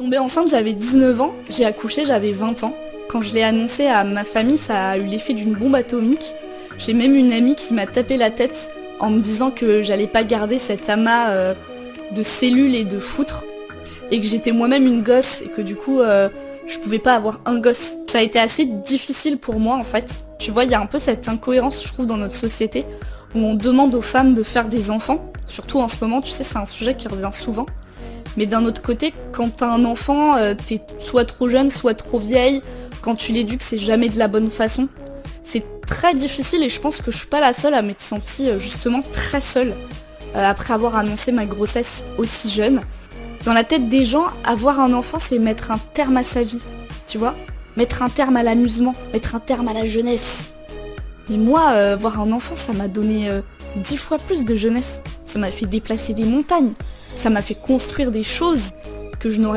Tombée enceinte, j'avais 19 ans, j'ai accouché, j'avais 20 ans. Quand je l'ai annoncé à ma famille, ça a eu l'effet d'une bombe atomique. J'ai même une amie qui m'a tapé la tête en me disant que j'allais pas garder cet amas de cellules et de foutre, et que j'étais moi-même une gosse, et que du coup, je pouvais pas avoir un gosse. Ça a été assez difficile pour moi en fait. Tu vois, il y a un peu cette incohérence, je trouve, dans notre société, où on demande aux femmes de faire des enfants. Surtout en ce moment, tu sais, c'est un sujet qui revient souvent. Mais d'un autre côté, quand t'as un enfant, t'es soit trop jeune, soit trop vieille. Quand tu l'éduques, c'est jamais de la bonne façon. C'est très difficile et je pense que je suis pas la seule à m'être sentie justement très seule après avoir annoncé ma grossesse aussi jeune. Dans la tête des gens, avoir un enfant, c'est mettre un terme à sa vie, tu vois ? Mettre un terme à l'amusement, mettre un terme à la jeunesse. Mais moi, avoir un enfant, ça m'a donné 10 fois plus de jeunesse. Ça m'a fait déplacer des montagnes. Ça m'a fait construire des choses que je n'aurais